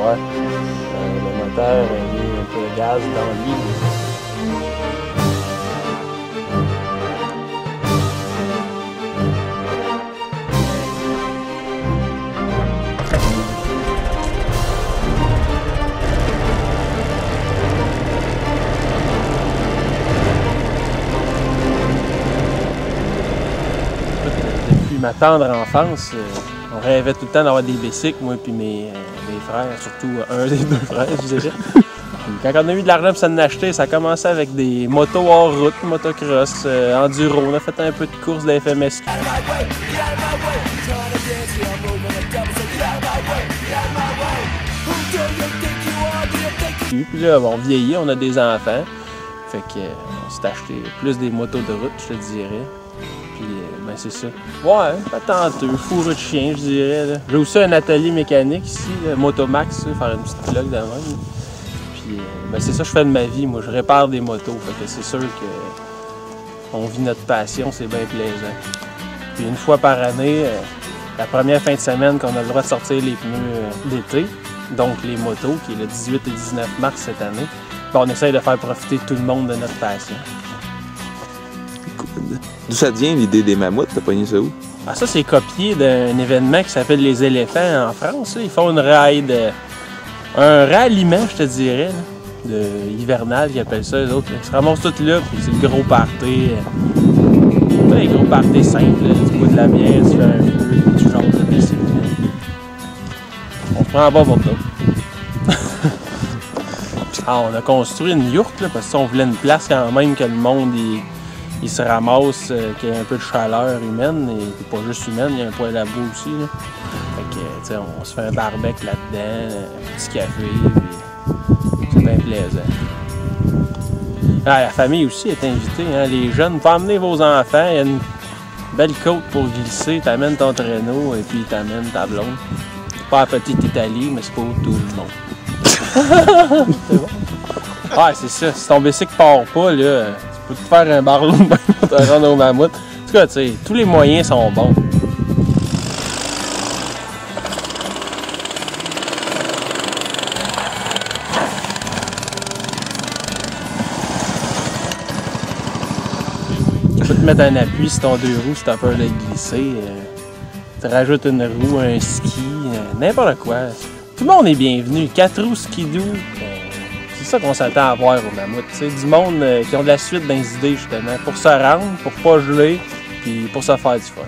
Ouais. Le moteur a mis un peu de gaz dans l'huile. Depuis ma tendre enfance, on rêvait tout le temps d'avoir des bicycles, moi et mes frères, surtout un des deux frères, je dirais. Puis quand on a eu de l'argent pour s'en acheter, ça a commencé avec des motos hors route, motocross, enduro. On a fait un peu de course de la FMSQ. Puis là, on vieillit, on a des enfants. Fait qu'on s'est acheté plus des motos de route, je te dirais. Puis, ben c'est ça. Ouais, pas tanteux, fourreux de chien, je dirais. J'ai aussi un atelier mécanique ici, Motomax, faire une petite plug de même. Puis, ben c'est ça que je fais de ma vie, moi, je répare des motos. Fait que c'est sûr que on vit notre passion, c'est bien plaisant. Puis une fois par année, la première fin de semaine qu'on a le droit de sortir les pneus d'été, donc les motos, qui est le 18 et 19 mars cette année, ben on essaye de faire profiter tout le monde de notre passion. D'où ça vient l'idée des mammouths? T'as pogné ça où? Ah, ça, c'est copié d'un événement qui s'appelle les éléphants en France. Là. Ils font un ralliement, je te dirais, là, hivernal, ils appellent ça, les autres. Là. Ils se ramassent tous là, puis c'est le gros party. Les gros parties simples, là. Tu bois de la bière, tu fais un feu, tu chantes de bicycle. On se prend en bas pour ça. Ah, on a construit une yourte, là, parce qu'on voulait une place quand même que le monde il se ramasse, qu'il y ait un peu de chaleur humaine, et pas juste humaine, il y a un poêle à bois aussi. Là. Fait que, tu sais, on se fait un barbecue là-dedans, un petit café, puis c'est bien plaisant. Ah, la famille aussi est invitée, hein, les jeunes, vous pouvez emmener vos enfants, il y a une belle côte pour glisser, t'amènes ton traîneau et puis t'amènes ta blonde. C'est pas la petite Italie, mais c'est pour tout le monde. C'est bon? Ah, c'est ça, si ton bicycle part pas, là, tu peux te faire un barlot de bain pour te rendre au mammouth. En tout cas, tu sais, tous les moyens sont bons. Tu peux te mettre un appui sur ton deux roues si t'as peur de glisser. Tu rajoutes une roue, un ski, n'importe quoi. Tout le monde est bienvenu. 4 roues, skidoo. C'est ça qu'on s'attend à voir au mammouth. T'sais, du monde qui ont de la suite dans les idées, justement, pour se rendre, pour pas geler, puis pour se faire du fun.